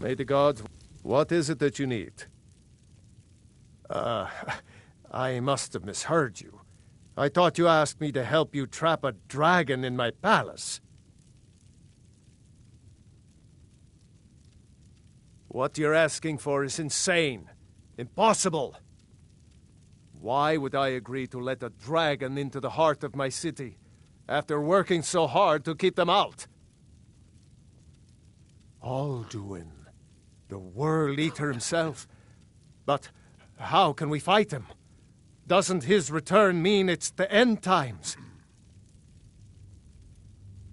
May the gods... What is it that you need? I must have misheard you. I thought you asked me to help you trap a dragon in my palace. What you're asking for is insane. Impossible. Why would I agree to let a dragon into the heart of my city, after working so hard to keep them out? Alduin, the World Eater himself. But how can we fight him? Doesn't his return mean it's the end times?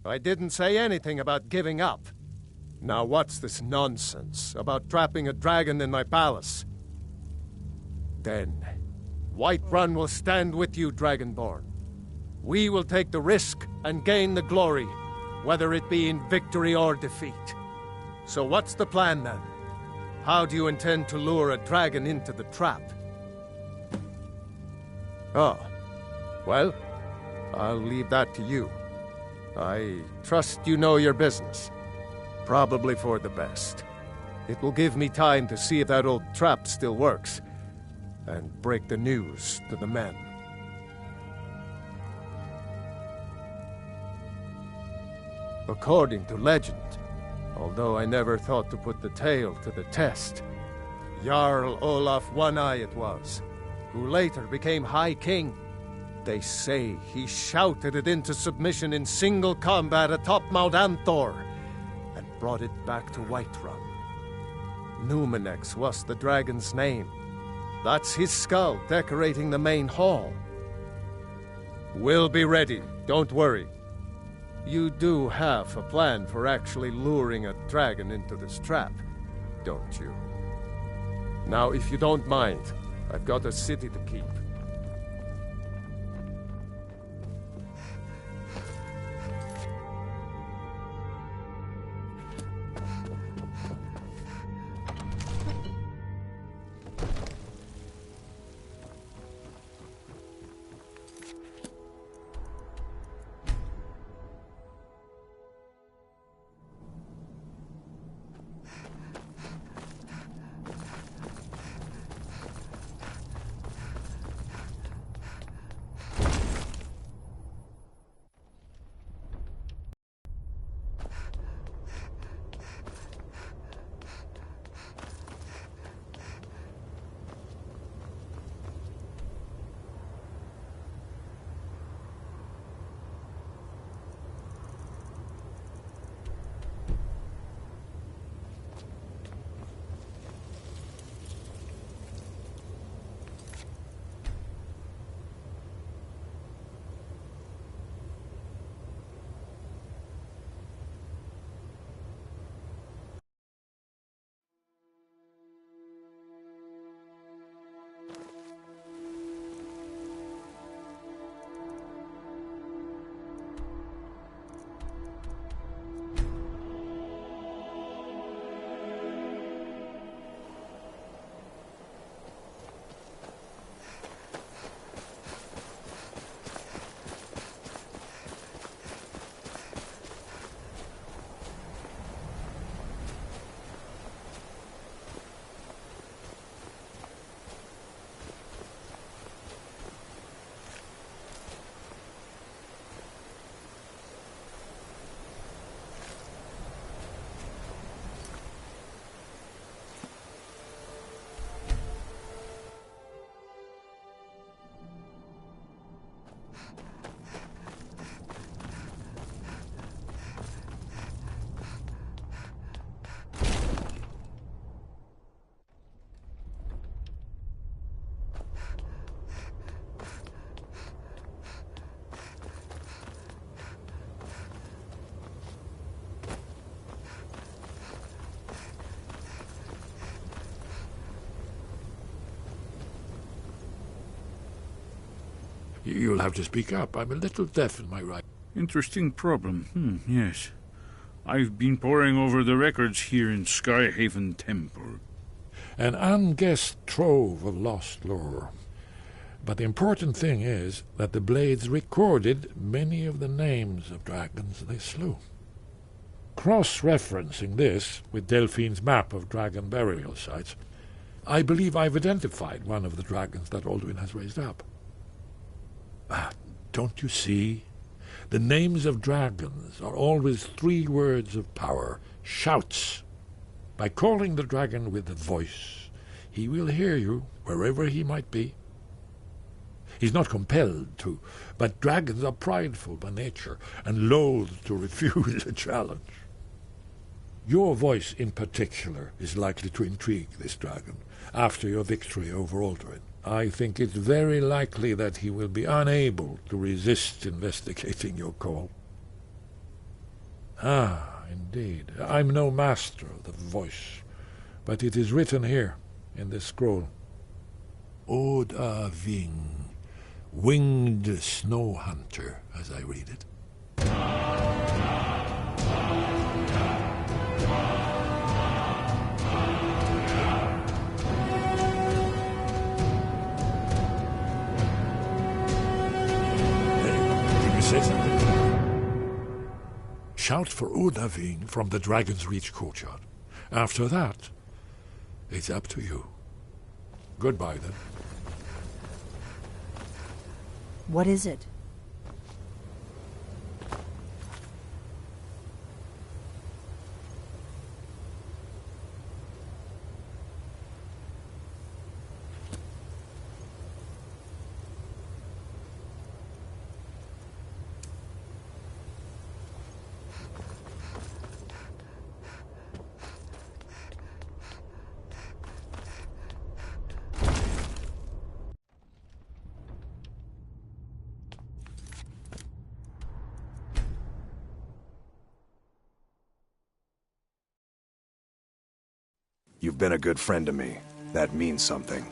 I didn't say anything about giving up. Now what's this nonsense about trapping a dragon in my palace? Then, Whiterun will stand with you, Dragonborn. We will take the risk and gain the glory, whether it be in victory or defeat. So what's the plan then? How do you intend to lure a dragon into the trap? Oh, well, I'll leave that to you. I trust you know your business. Probably for the best. It will give me time to see if that old trap still works, and break the news to the men. According to legend, although I never thought to put the tale to the test, Jarl Olaf One-Eye it was, who later became High King. They say he shouted it into submission in single combat atop Mount Anthor, and brought it back to Whiterun. Numenex was the dragon's name. That's his skull decorating the main hall. We'll be ready, don't worry. You do have a plan for actually luring a dragon into this trap, don't you? Now, if you don't mind, I've got a city to keep. You'll have to speak up. I'm a little deaf in my right. Interesting problem. Yes. I've been poring over the records here in Skyhaven Temple. An unguessed trove of lost lore. But the important thing is that the Blades recorded many of the names of dragons they slew. Cross-referencing this with Delphine's map of dragon burial sites, I believe I've identified one of the dragons that Alduin has raised up. Don't you see? The names of dragons are always 3 words of power, shouts. By calling the dragon with a voice, he will hear you wherever he might be. He's not compelled to, but dragons are prideful by nature and loath to refuse a challenge. Your voice in particular is likely to intrigue this dragon after your victory over Alduin. I think it's very likely that he will be unable to resist investigating your call. Indeed. I'm no master of the voice, but it is written here in this scroll. Oda Ving, winged snow hunter, as I read it. Shout for Odaving from the Dragon's Reach courtyard. After that, it's up to you. Goodbye, then. What is it? You've been a good friend to me. That means something.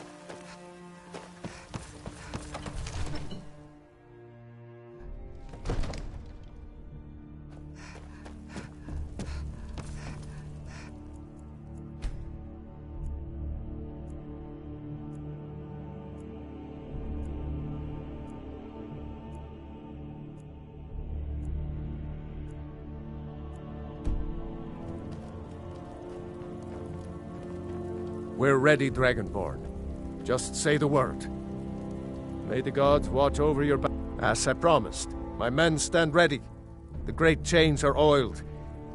We're ready, Dragonborn. Just say the word. May the gods watch over your back. As I promised, my men stand ready. The great chains are oiled.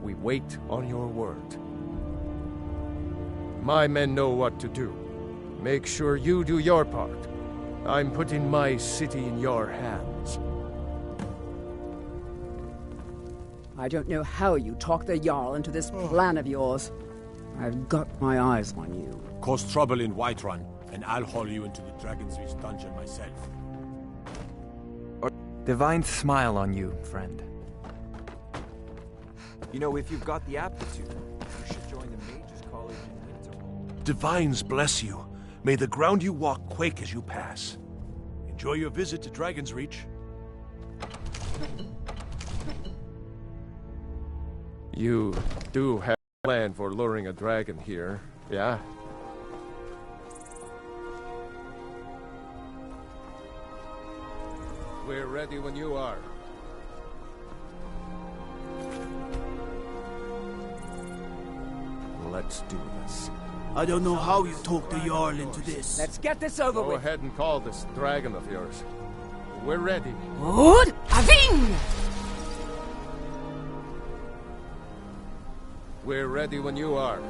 We wait on your word. My men know what to do. Make sure you do your part. I'm putting my city in your hands. I don't know how you talk the Jarl into this plan of yours. I've got my eyes on you. Cause trouble in Whiterun, and I'll haul you into the Dragon's Reach dungeon myself. Divine smile on you, friend. You know, if you've got the aptitude, you should join the Mages College in Winterhold. Divines bless you. May the ground you walk quake as you pass. Enjoy your visit to Dragon's Reach. You do have a plan for luring a dragon here, yeah? We're ready when you are. Let's do this. I don't know how you talked the Jarl into this. Let's get this over Go with. ahead and call this dragon of yours. We're ready. Good Aving! We're ready when you are.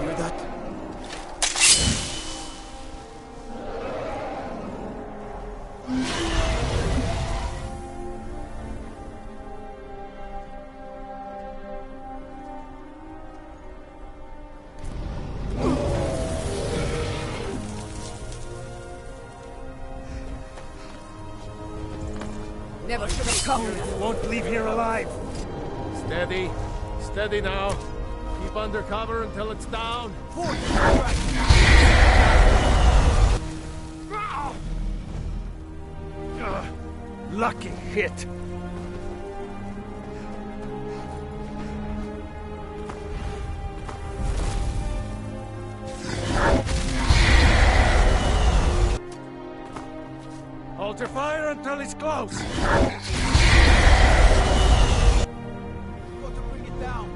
Hear that? Never should have come. Won't leave here alive. Steady. Steady now. Keep under cover until it's down. Lucky hit. until he's close! Got to bring it down.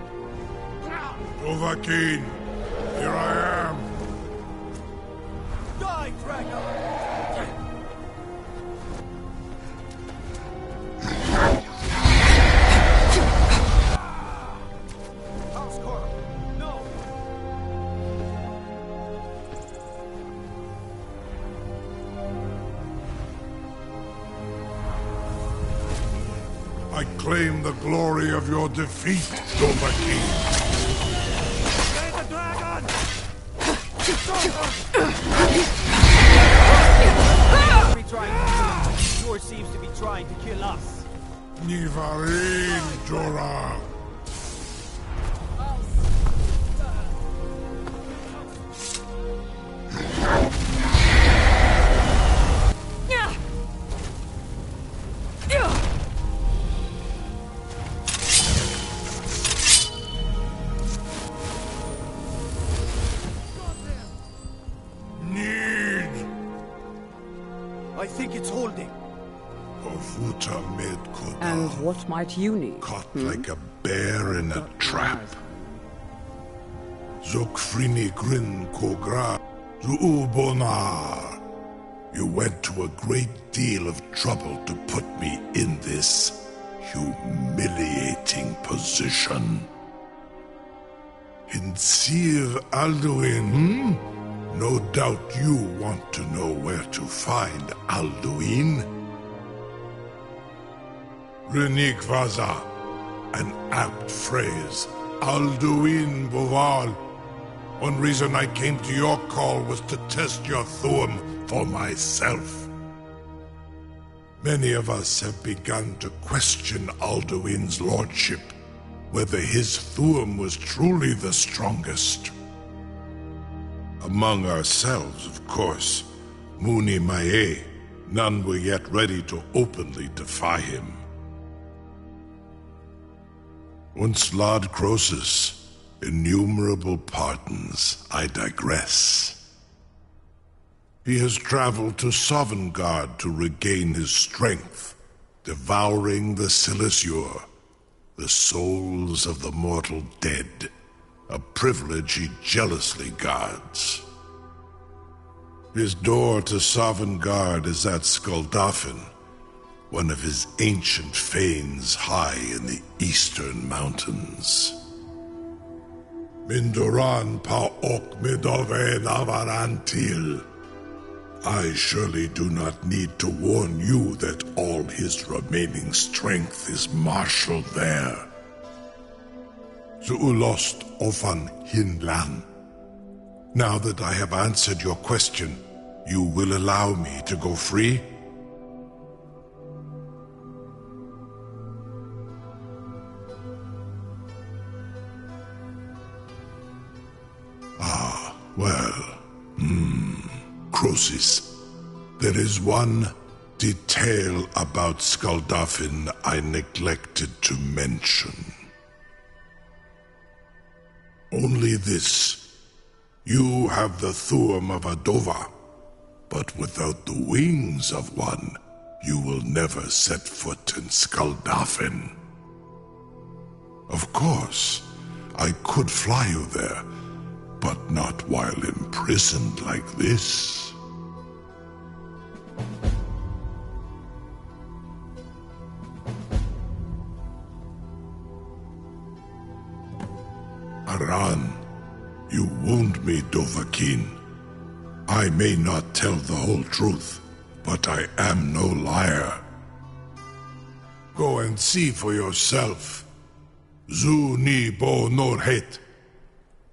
Dovahkiin, here I am. Die, dragon! No! I claim the glory of your defeat, Dovahkiin. Slay the dragon! Yours seems to be trying to kill us. Nivarin, Jorah. Need I think it's holding. Ovuta med Kodal. And what might you need? Caught like a bear in a trap. Zokfrini Grin Kogra Zuubonar. You went to a great deal of trouble to put me in this humiliating position. In Sir Alduin, No doubt you want to know where to find Alduin. Renik Vaza, an apt phrase. Alduin Boval. One reason I came to your call was to test your Thuum for myself. Many of us have begun to question Alduin's lordship, whether his Thuum was truly the strongest. Among ourselves, of course, Muni Mae, none were yet ready to openly defy him. Once Lord Croesus, innumerable pardons, I digress. He has traveled to Sovngarde to regain his strength, devouring the Silesur, the souls of the mortal dead, a privilege he jealously guards. His door to Sovngarde is at Skuldafn, one of his ancient fanes high in the eastern mountains. Mindoran pa ok midove navarantil. I surely do not need to warn you that all his remaining strength is marshaled there. Zuulost ofan hinlan. Now that I have answered your question, you will allow me to go free? Ah, well, Croesus, there is one detail about Skuldafn I neglected to mention. Only this. You have the Thuum of a Dova, but without the wings of one, you will never set foot in Skuldafn. Of course, I could fly you there, but not while imprisoned like this. Aran, you wound me, Dovahkiin. I may not tell the whole truth, but I am no liar. Go and see for yourself. Zu ni bo norhet.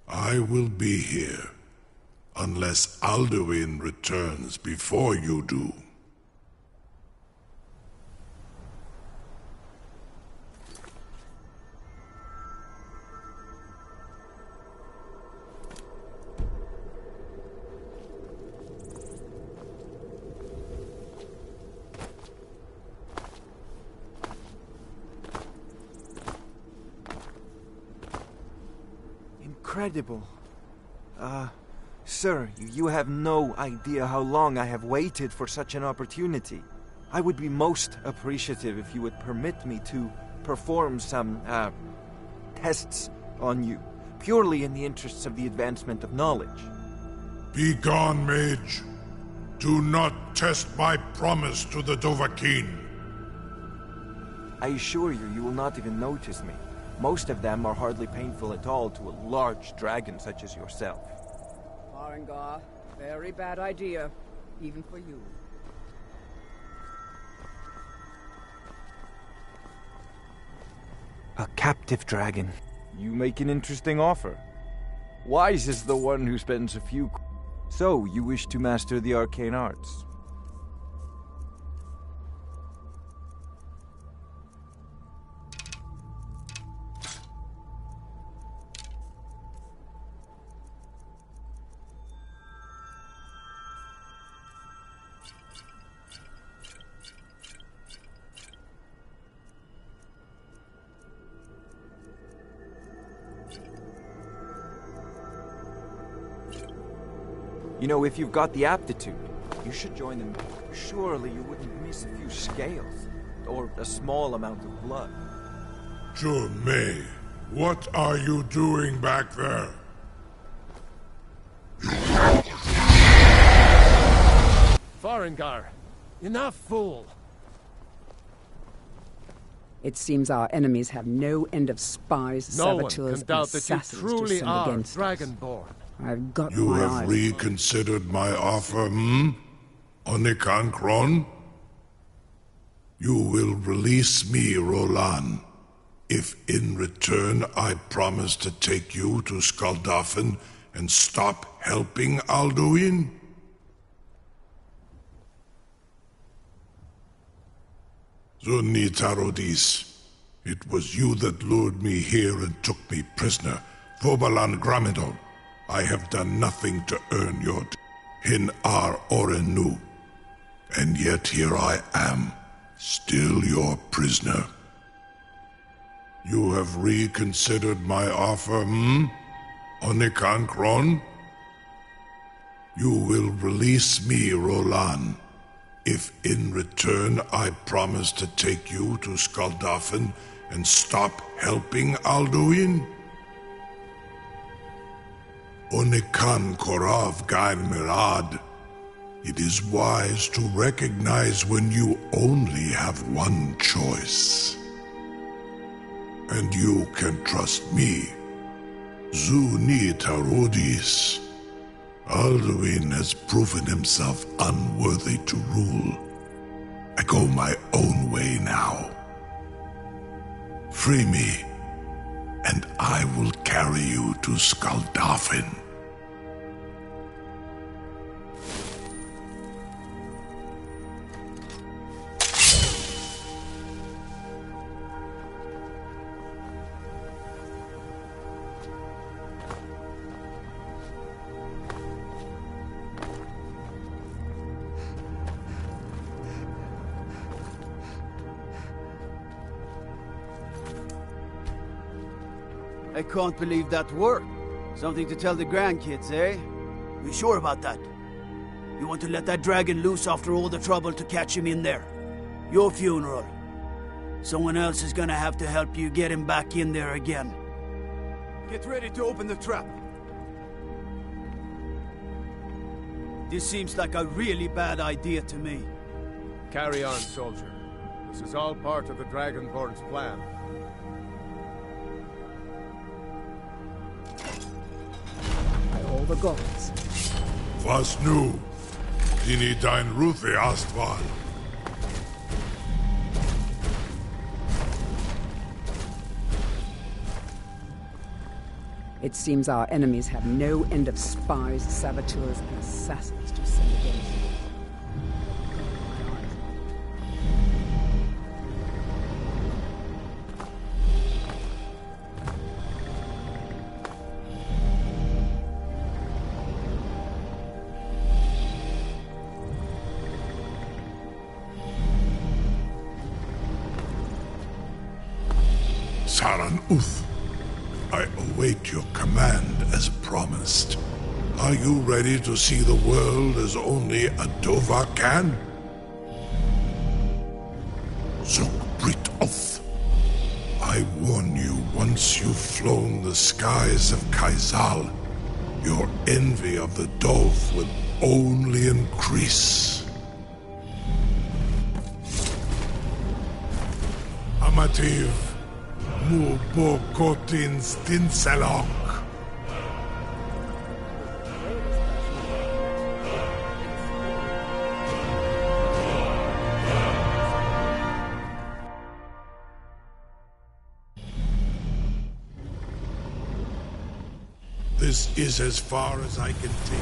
I will be here, unless Alduin returns before you do. Incredible. Sir, you have no idea how long I have waited for such an opportunity. I would be most appreciative if you would permit me to perform some, tests on you, purely in the interests of the advancement of knowledge. Be gone, mage. Do not test my promise to the Dovahkiin. I assure you, you will not even notice me. Most of them are hardly painful at all to a large dragon such as yourself. Farengar, very bad idea, even for you. A captive dragon. You make an interesting offer. Wise is the one who spends a few... So, you wish to master the arcane arts? You know, if you've got the aptitude, you should join them. Surely you wouldn't miss a few scales, or a small amount of blood. May, what are you doing back there? Farengar, enough, fool! It seems our enemies have no end of spies, No one saboteurs, can and doubt that you assassins to truly send are against us. Dragonborn. I've got You my have eyes. reconsidered my offer, Onikan Kron? You will release me, Rolan, if in return I promise to take you to Skaldafen and stop helping Alduin? Zunitarodis, it was you that lured me here and took me prisoner. Vobalan Gramidol, I have done nothing to earn your Hin Ar Orenu. And yet here I am, still your prisoner. You have reconsidered my offer, Onikan Kron? You will release me, Rolan, if in return I promise to take you to Skaldafen and stop helping Alduin? Onikan Korav Gain Mirad. It is wise to recognize when you only have one choice. And you can trust me, Zuni Tarodis. Alduin has proven himself unworthy to rule. I go my own way now. Free me, and I will carry you to Skaldafen. I can't believe that worked. Something to tell the grandkids, eh? You sure about that? You want to let that dragon loose after all the trouble to catch him in there? Your funeral. Someone else is gonna have to help you get him back in there again. Get ready to open the trap. This seems like a really bad idea to me. Carry on, soldier. This is all part of the Dragonborn's plan. By all the gods. Was nu? Dini dein Rufe Astval. It seems our enemies have no end of spies, saboteurs, and assassins to send against us. Saran Uth, I await your command as promised. Are you ready to see the world as only a Dova can? Zukbrit off. I warn you, once you've flown the skies of Kaizal, your envy of the Dove will only increase. Amativ, Mubokotin Stinselok. This is as far as I can take.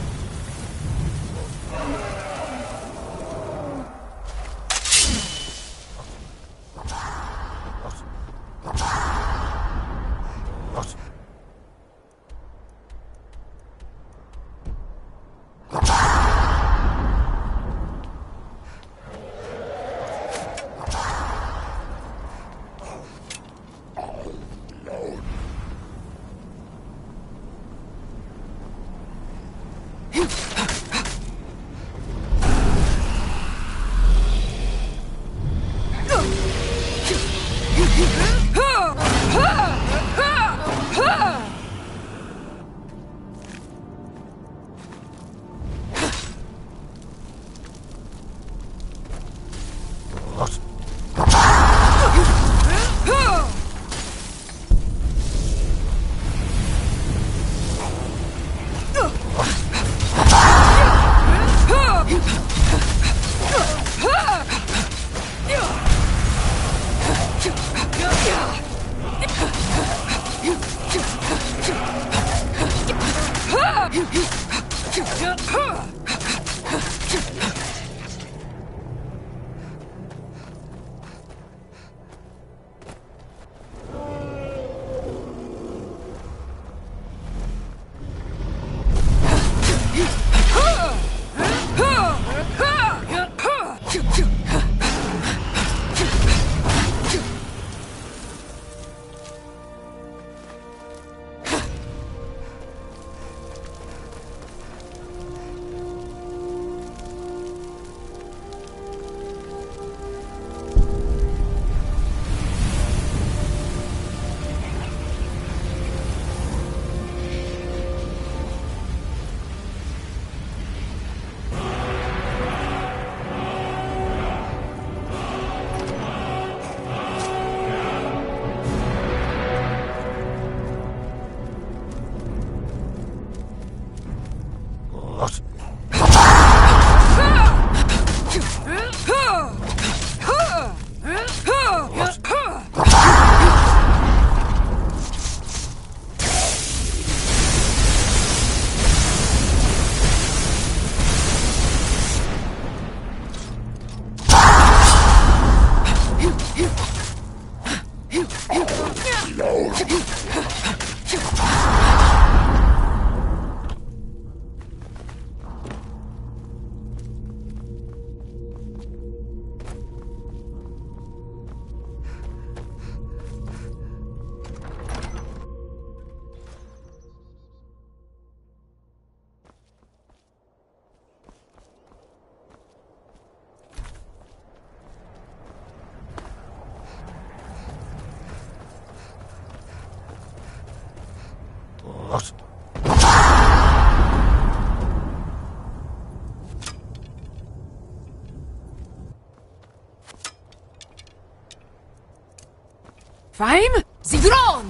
Faim? Zigron!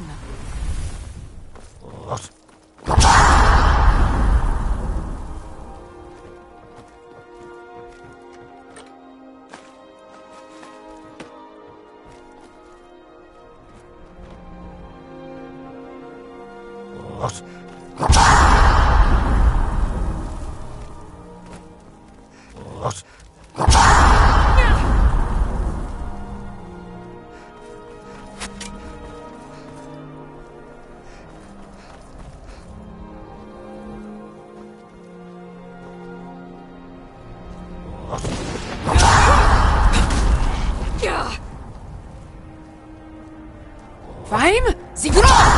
Faim? Zigron!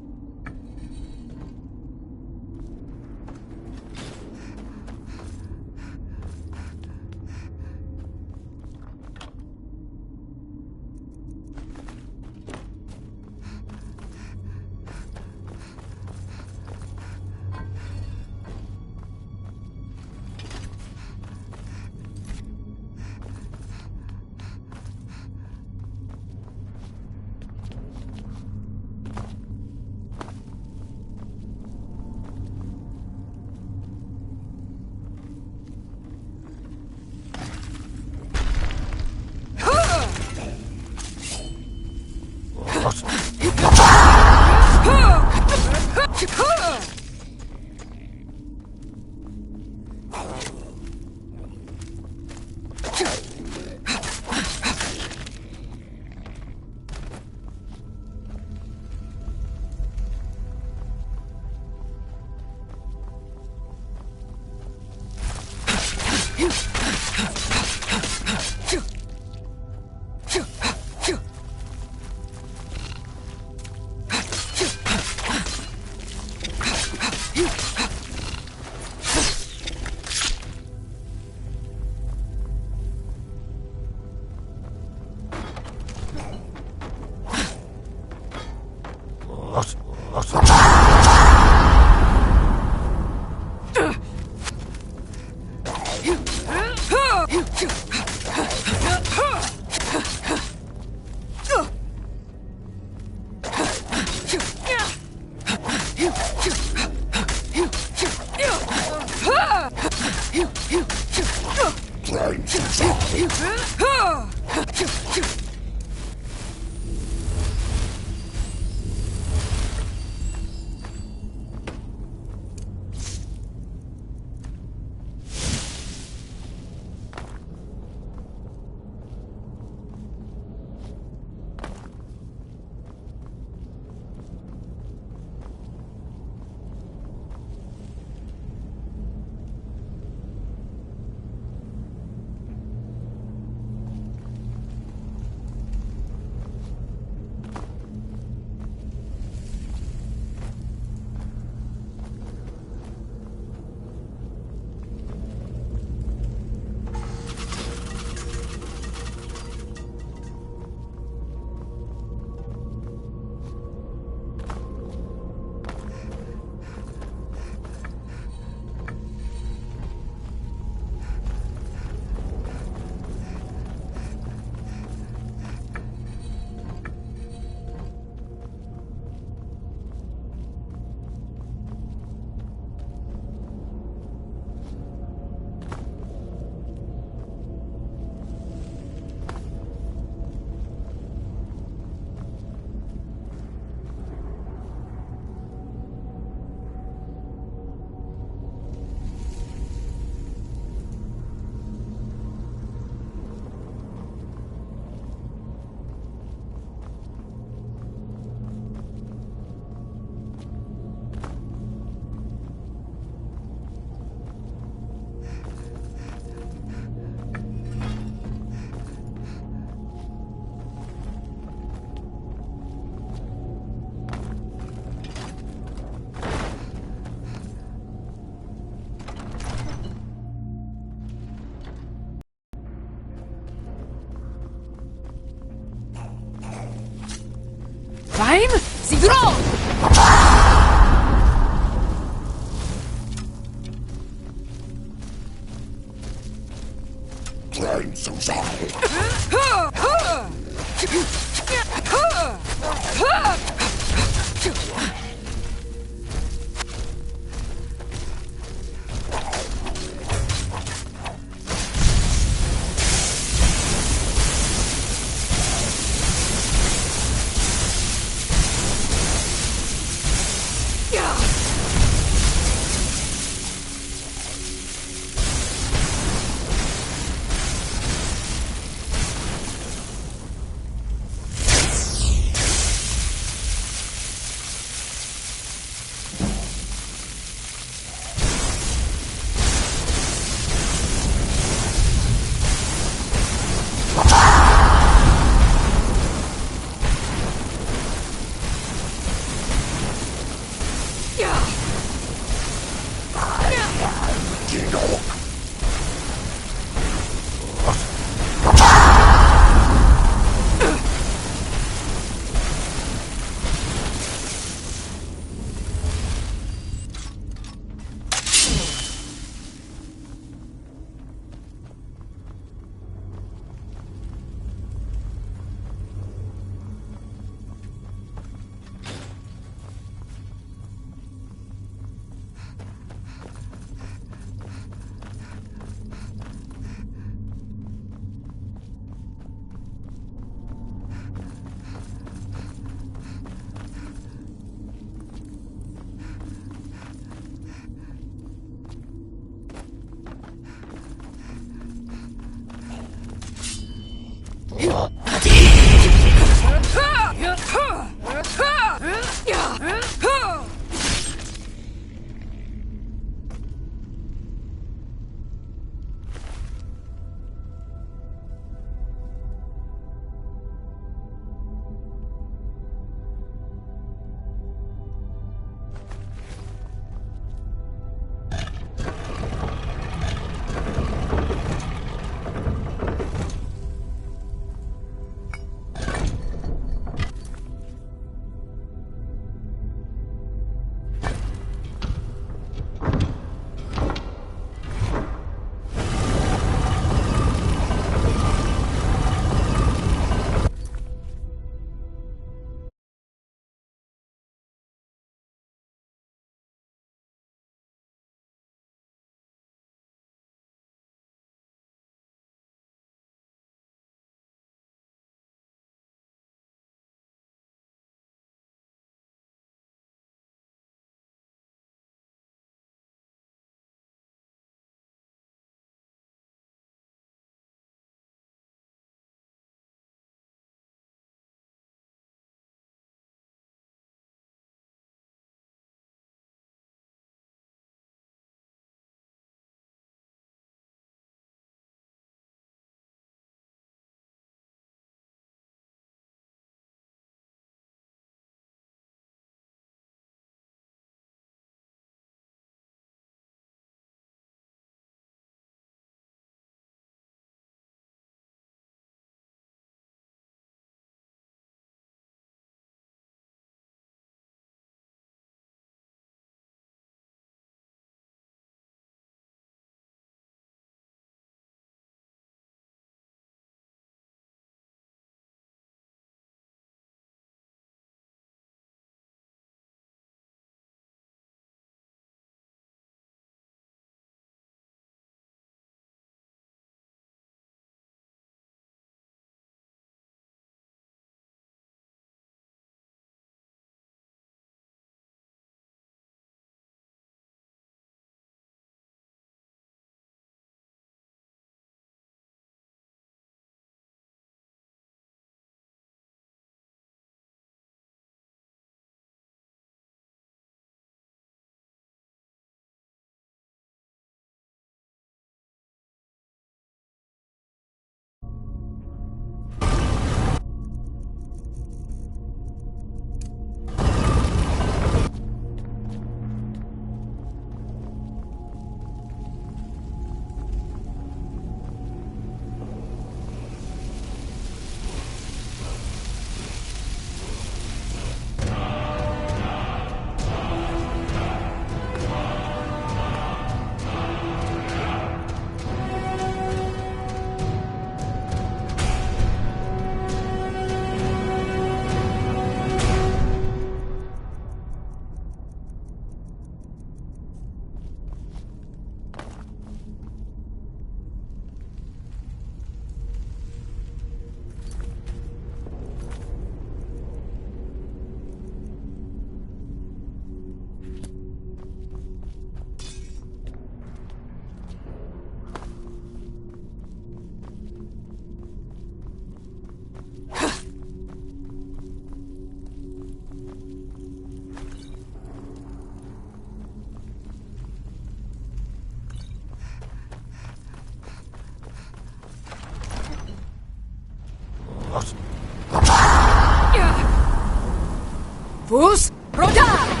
Capus Roda!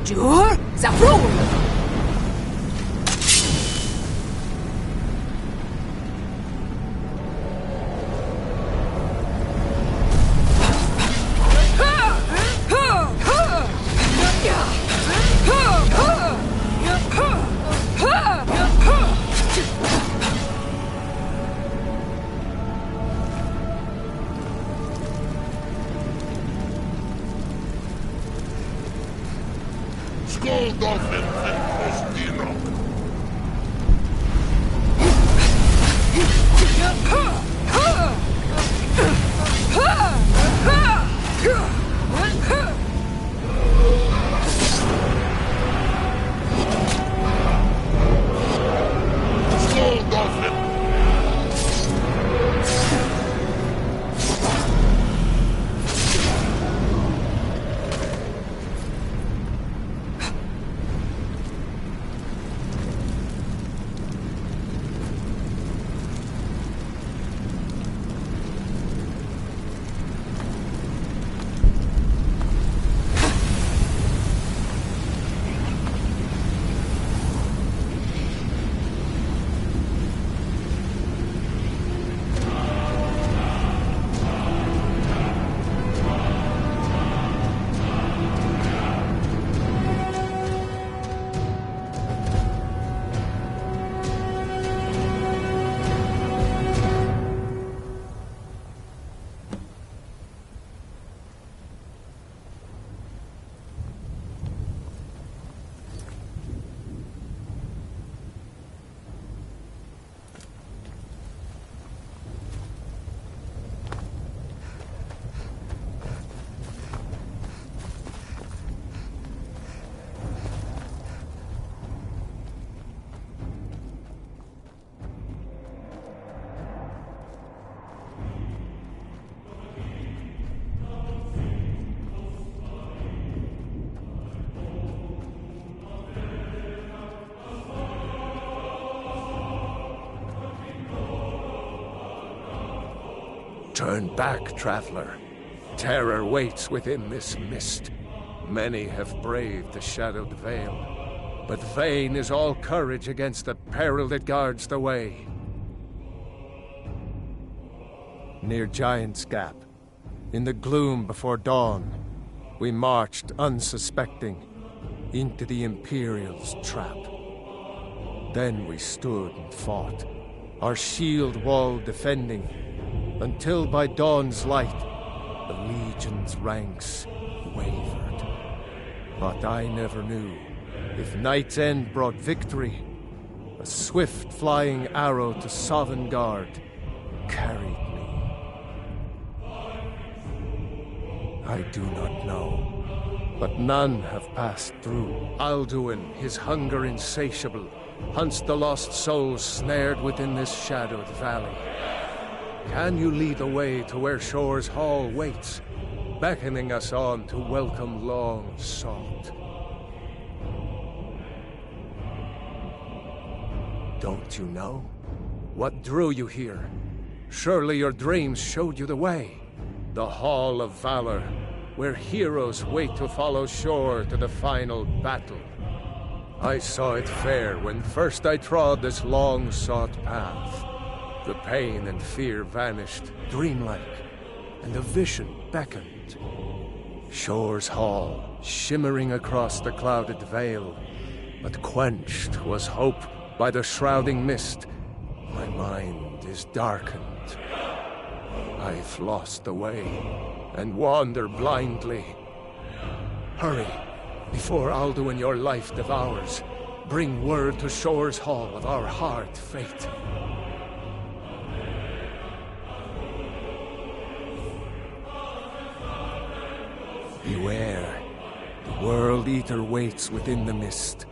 Jur Zafrul! Skoldolfin and Postino. Skoldolfin. Turn back, traveler. Terror waits within this mist. Many have braved the shadowed veil, but vain is all courage against the peril that guards the way. Near Giant's Gap, in the gloom before dawn, we marched unsuspecting into the Imperial's trap. Then we stood and fought, our shield wall defending, until by dawn's light, the Legion's ranks wavered. But I never knew if Night's End brought victory, a swift flying arrow to Sovngarde carried me. I do not know, but none have passed through. Alduin, his hunger insatiable, hunts the lost souls snared within this shadowed valley. Can you lead the way to where Shore's Hall waits, beckoning us on to welcome long sought? Don't you know? What drew you here? Surely your dreams showed you the way. The Hall of Valor, where heroes wait to follow Shore to the final battle. I saw it fair when first I trod this long-sought path. The pain and fear vanished, dreamlike, and a vision beckoned. Shore's Hall, shimmering across the clouded veil, but quenched was hope by the shrouding mist. My mind is darkened. I've lost the way, and wander blindly. Hurry, before Alduin your life devours. Bring word to Shore's Hall of our hard fate. Beware, the World Eater waits within the mist.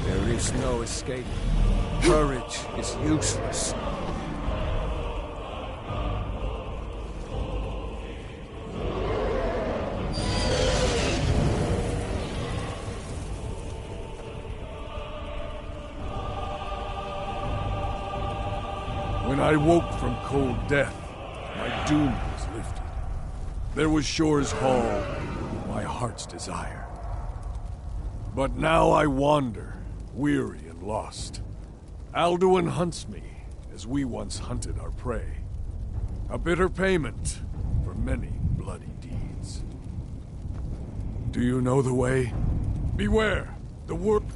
There is no escape. Courage is useless. When I woke from cold death, my doom was lifted. There was Shore's Hall, my heart's desire. But now I wander, weary and lost. Alduin hunts me, as we once hunted our prey. A bitter payment for many bloody deeds. Do you know the way? Beware, the World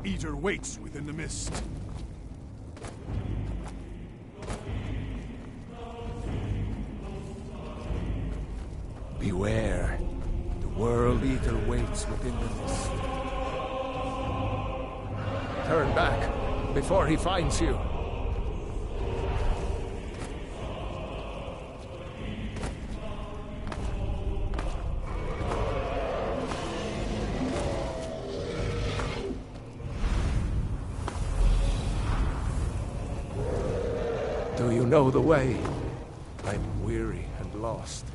Eater waits within the mist. Beware, the World Eater waits within the mist. Turn back, before he finds you. Do you know the way? I'm weary and lost.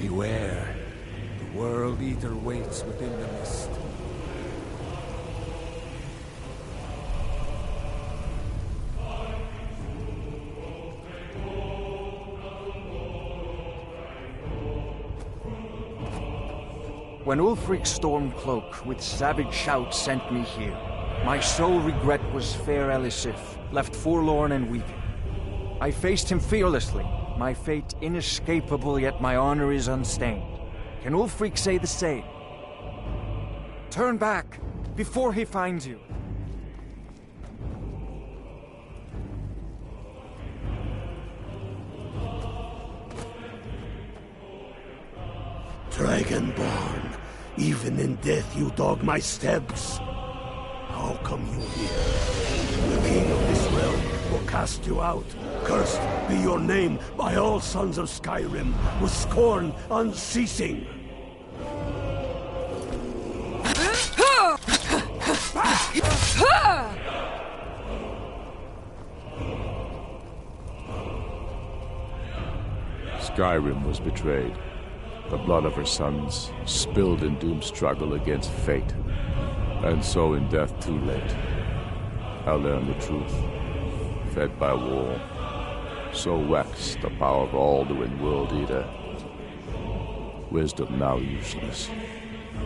Beware, the World Eater waits within the mist. When Ulfric Stormcloak with savage shouts sent me here, my sole regret was fair Elisif, left forlorn and weeping. I faced him fearlessly, my fate inescapable, yet my honor is unstained. Can Ulfric say the same? Turn back, before he finds you. Dragonborn, even in death you dog my steps. How come you here? The king of this realm will cast you out. Cursed be your name by all sons of Skyrim, with scorn unceasing. Skyrim was betrayed. The blood of her sons, spilled in doomed struggle against fate. And so in death too late, I learned the truth. Fed by war, so waxed the power of Alduin World Eater. Wisdom now useless,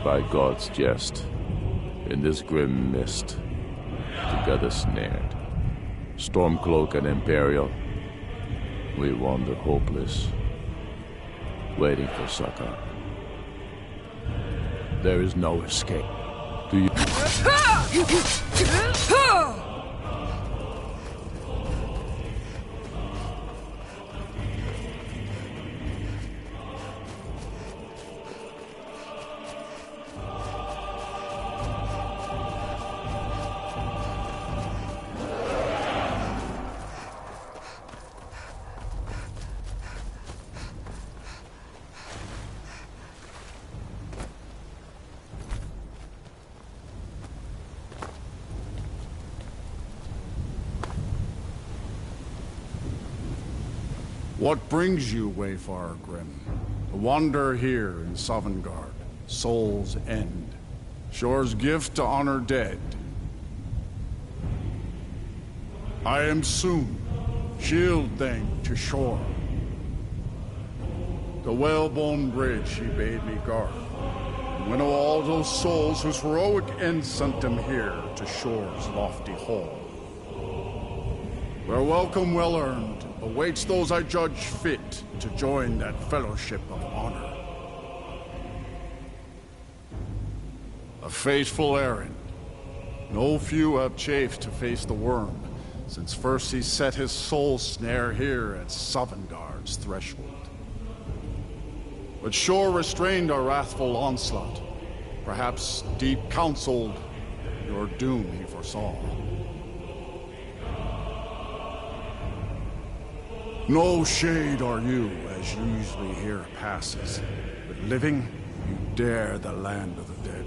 by God's jest. In this grim mist, together snared. Stormcloak and Imperial, we wander hopeless, waiting for succor. There is no escape. Do you... What brings you, Wayfarer Grim? To wander here in Sovngarde, Soul's End, Shore's gift to honor dead. I am soon, shield thing to Shore. The whalebone bridge he bade me guard, and winnow all those souls whose heroic end sent them here to Shore's lofty hall. Where welcome well earned awaits those I judge fit to join that fellowship of honor. A fateful errand. No few have chafed to face the worm, since first he set his soul snare here at Sovngarde's threshold. But Shore restrained our wrathful onslaught. Perhaps deep counseled, your doom he foresaw. No shade are you, as usually here passes, but living, you dare the land of the dead.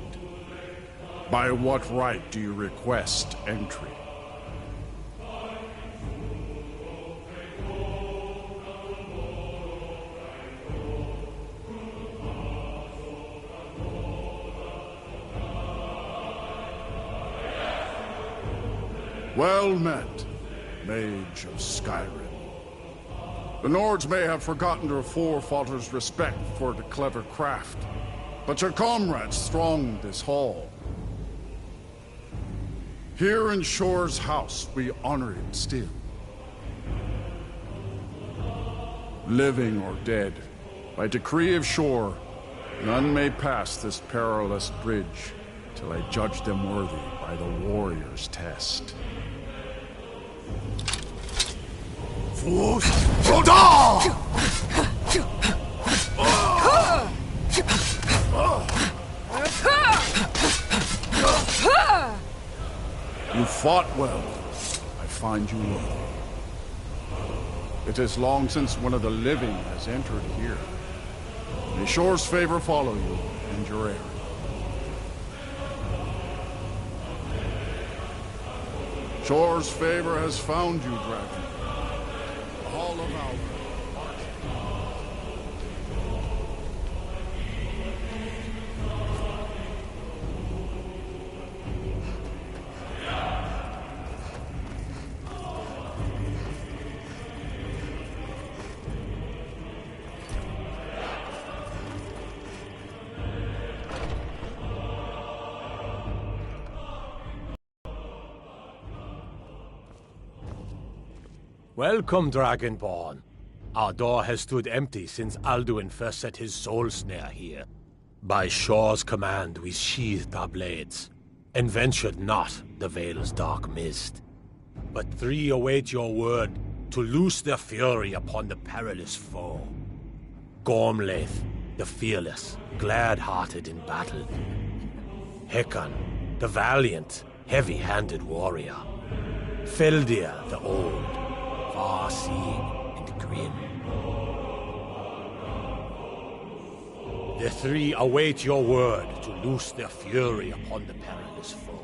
By what right do you request entry? Well met, mage of Skyrim. The Nords may have forgotten their forefathers' respect for the clever craft, but your comrades throng this hall. Here in Shore's house, we honor him still. Living or dead, by decree of Shore, none may pass this perilous bridge till I judge them worthy by the warrior's test. You fought well. I find you worthy. It is long since one of the living has entered here. May Shore's favor follow you and your errand. Shore's favor has found you, Dragon. Hall of Alba. Welcome, Dragonborn. Our door has stood empty since Alduin first set his soul snare here. By Shore's command, we sheathed our blades, and ventured not the Vale's dark mist. But three await your word to loose their fury upon the perilous foe. Gormlaith, the fearless, glad-hearted in battle. Hekon, the valiant, heavy-handed warrior. Feldir, the old, far-seeing and grim. The three await your word to loose their fury upon the perilous foe.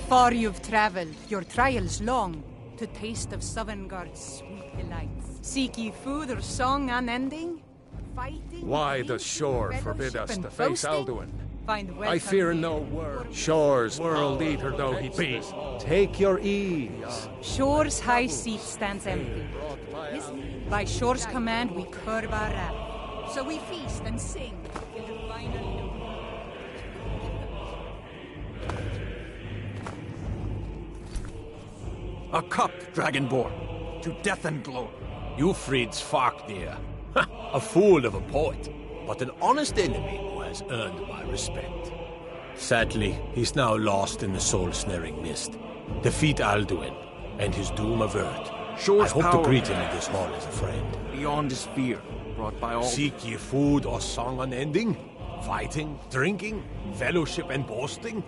Far you've traveled, your trials long, to taste of Sovngarde's sweet delights. Seek ye food or song unending? Fighting? Why does Shor forbid us to face Alduin? I fear no word. Shor's world eater though he be. Take your ease. Shor's high seat stands empty. By Shor's command we curb our wrath. So we feast and sing in the final A cup, Dragonborn, to death and glory. Ufrid's Farknir. A fool of a poet, but an honest enemy who has earned my respect. Sadly, he's now lost in the soul-snaring mist. Defeat Alduin, and his doom avert. Shor's I hope power to greet him in this hall as a friend. Beyond his fear, brought by all... Seek ye food or song unending? Fighting, drinking, fellowship and boasting?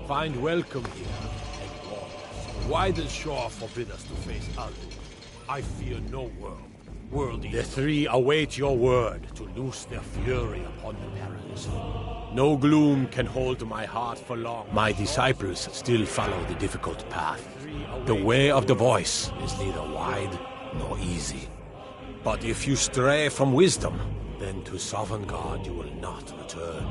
Find welcome here, and warmth. Why does Shor forbid us to face Alduin? I fear no world. The three await your word to loose their fury upon the perilous. No gloom can hold my heart for long. My disciples still follow the difficult path. The way of the voice is neither wide nor easy. But if you stray from wisdom, then to Sovngarde you will not return.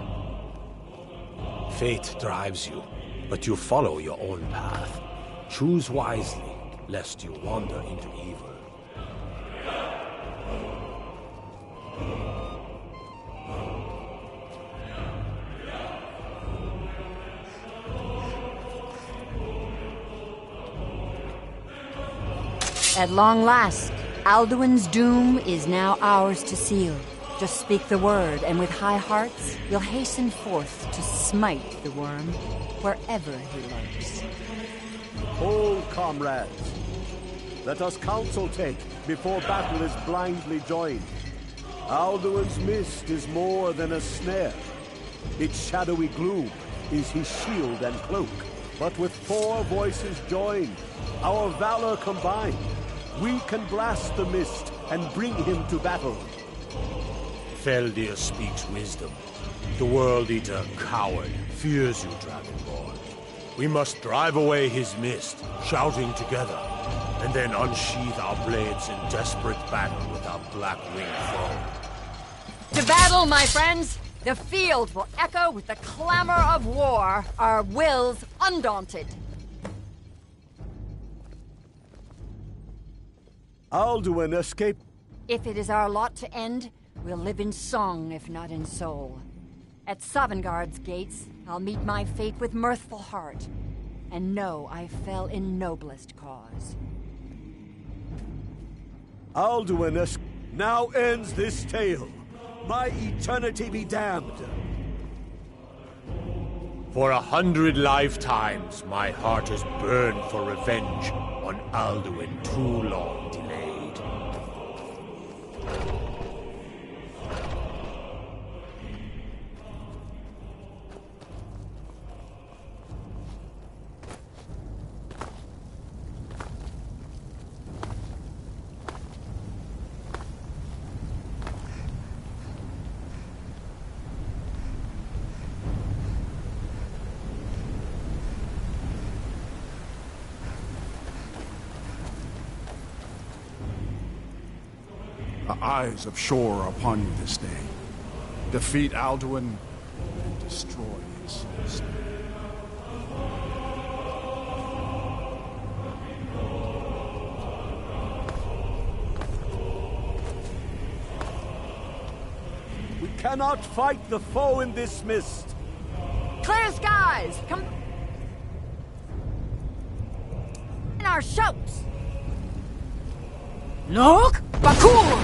Fate drives you, but you follow your own path. Choose wisely, lest you wander into evil. At long last, Alduin's doom is now ours to seal. Just speak the word, and with high hearts, we'll hasten forth to smite the worm wherever he lurks. Hold, comrades. Let us counsel take before battle is blindly joined. Alduin's mist is more than a snare. Its shadowy gloom is his shield and cloak. But with 4 voices joined, our valor combined, we can blast the mist and bring him to battle. Feldir speaks wisdom. The World Eater, coward, fears you, Dragonborn. We must drive away his mist, shouting together, and then unsheath our blades in desperate battle with our black-winged foe. To battle, my friends! The field will echo with the clamor of war, our wills undaunted. Alduin escaped. If it is our lot to end, we'll live in song if not in soul. At Sovngarde's gates, I'll meet my fate with mirthful heart, and know I fell in noblest cause. Alduin now ends this tale. My eternity be damned. For 100 lifetimes, my heart has burned for revenge on Alduin too long delayed. The eyes of Shor are upon you this day. Defeat Alduin and destroy his soul. We cannot fight the foe in this mist. Clear skies! Come... in our shouts! Look! Bakur!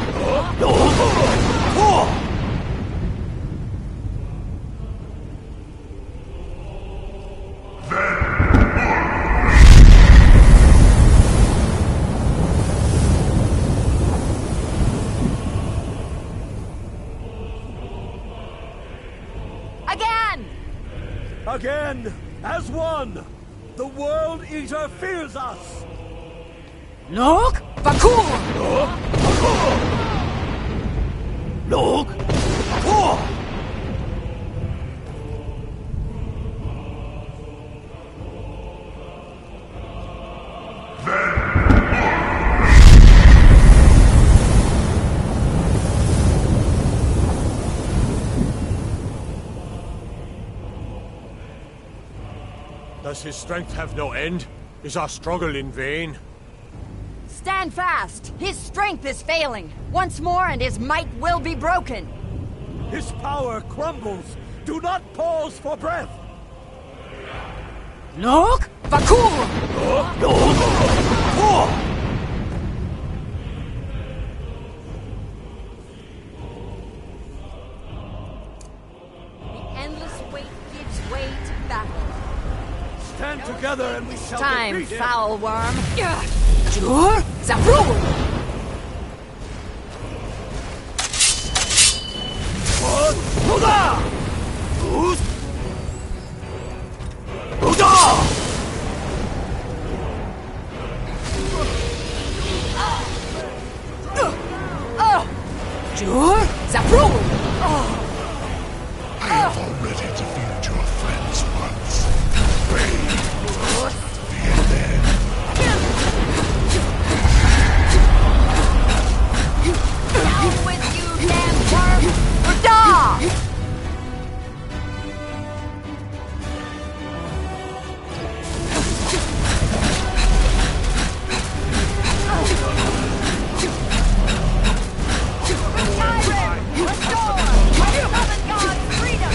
Again! Again, as one! The World Eater fears us! Look! Bakur! Look! Does his strength have no end? Is our struggle in vain? Stand fast! His strength is failing! Once more and his might will be broken! His power crumbles! Do not pause for breath! Look! Vakur! The endless weight gives way to battle. Stand together and we shall Time, defeat him. foul worm! Jur! Zabrul! Jur! Zabrul! I have already defeated your friends once. Down with you, damn worm! Rada! Skyrim! Restore! Summon God's freedom!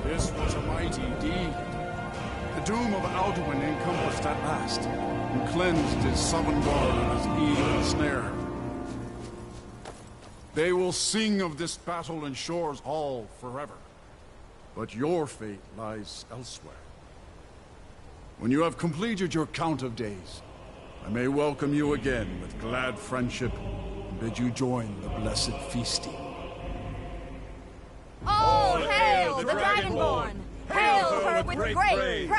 This was a mighty deed. The doom of Alduin encompassed at last, and cleansed his Sovngarde of his eel and snare. They will sing of this battle in Shore's Hall forever. But your fate lies elsewhere. When you have completed your count of days, I may welcome you again with glad friendship and bid you join the blessed feasting. All hail the Dragonborn! Hail her with great praise!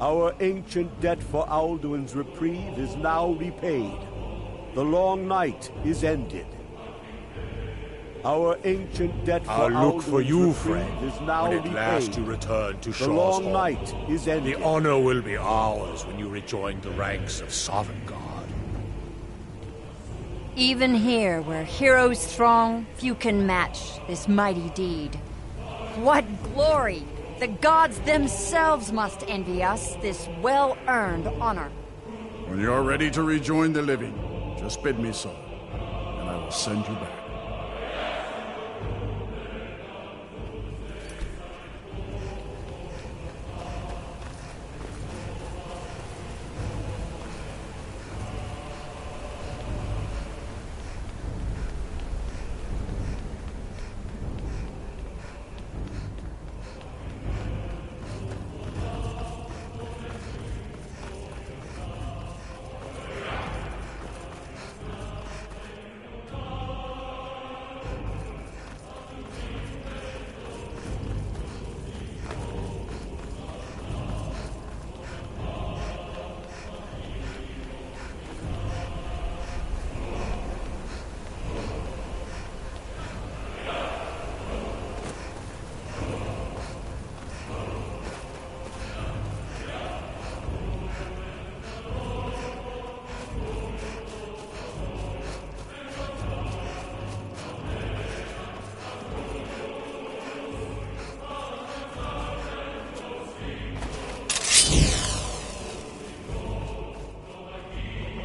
Our ancient debt for Alduin's reprieve is now repaid. The long night is ended. Our ancient debt for I'll look for Alduin's you, reprieve friend, is now when at repaid. last you return to The Shaw's long Hall. night is ended. The honor will be ours when you rejoin the ranks of Sovngarde. Even here, where heroes throng, few can match this mighty deed. What glory! The gods themselves must envy us this well-earned honor. When you are ready to rejoin the living, just bid me so, and I will send you back.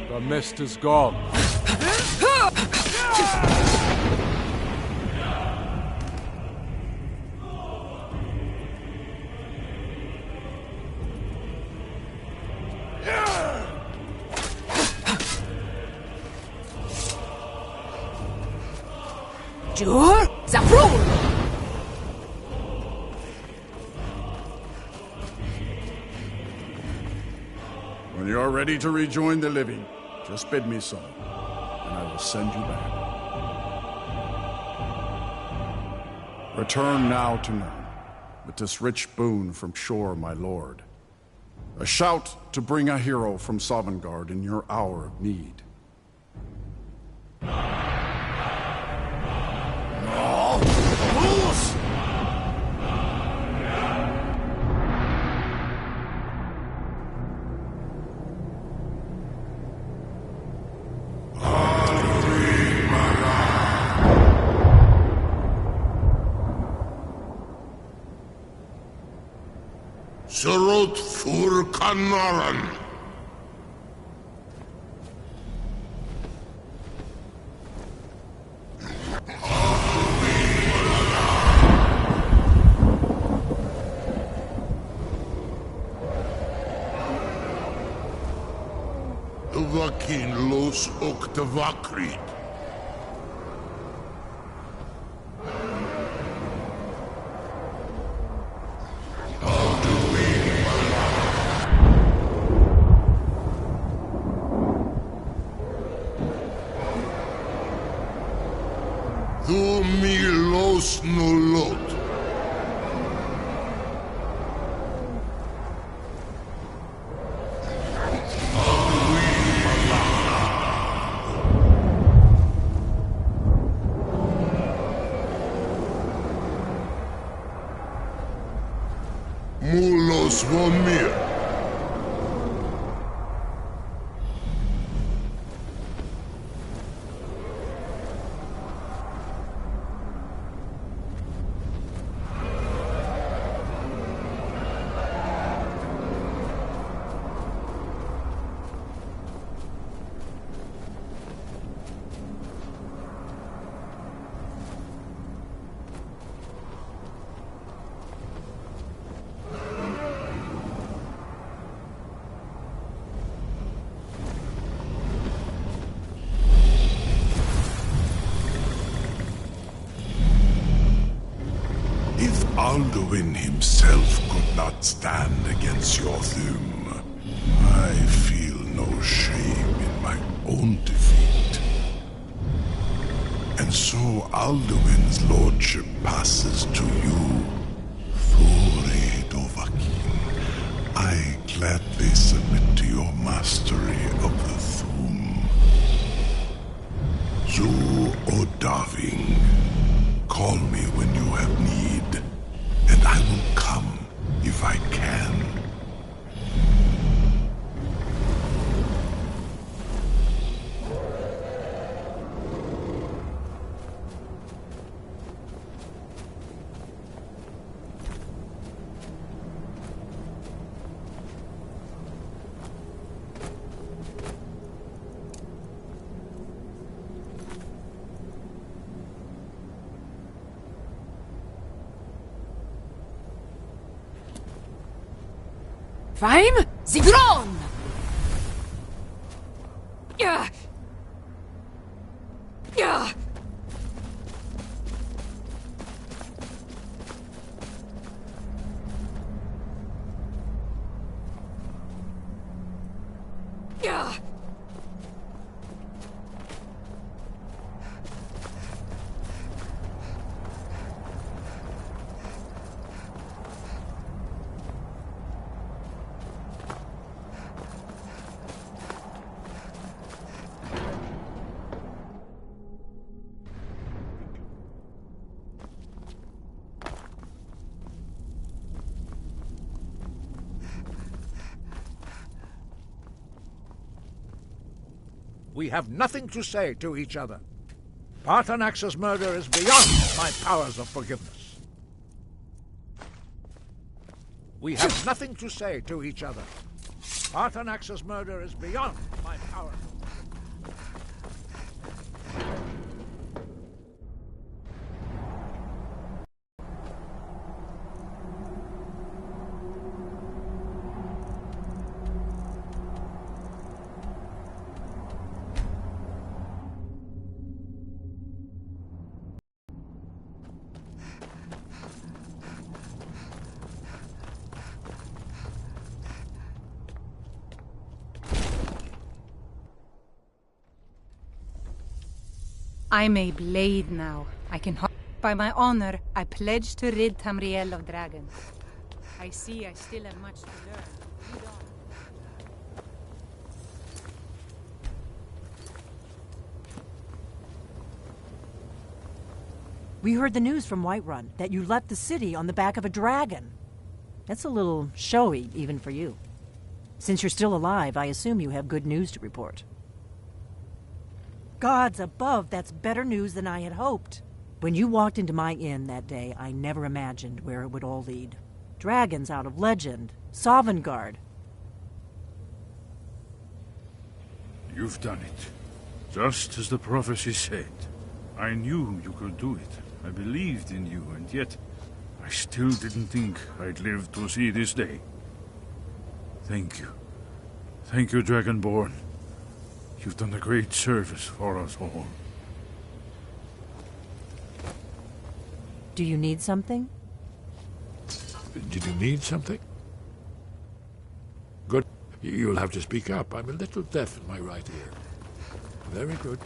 The mist is gone. Jur! Zabrul! When you are ready to rejoin the living, Just bid me so, and I will send you back. Return now to Nern, with this rich boon from shore, my lord. A shout to bring a hero from Sovngarde in your hour of need. Surot fur Kanaran. Vakin los Oktavakrit. Du milos nolot. Mulos vomir. Alduin himself could not stand against your Thum. I feel no shame in my own defeat. And so Alduin's lordship passes to you, Thore Dovahkiin. I gladly submit to your mastery of the Thum. Zu Odaving, call me when you have need. And I will come if I can. Faim? Zigron! Yeah. Yeah. Yeah. We have nothing to say to each other. Parthanax's murder is beyond my powers of forgiveness. We have nothing to say to each other. Parthanax's murder is beyond my powers. I'm a blade now. I can by my honor, I pledge to rid Tamriel of dragons. I see I still have much to learn. Lead on. We heard the news from Whiterun that you left the city on the back of a dragon. That's a little showy, even for you. Since you're still alive, I assume you have good news to report. Gods above, that's better news than I had hoped. When you walked into my inn that day, I never imagined where it would all lead. Dragons out of legend, Sovngarde. You've done it. Just as the prophecy said. I knew you could do it. I believed in you, and yet I still didn't think I'd live to see this day. Thank you. Thank you, Dragonborn. You've done a great service for us all. Do you need something? Did you need something? Good. You'll have to speak up. I'm a little deaf in my right ear. Very good.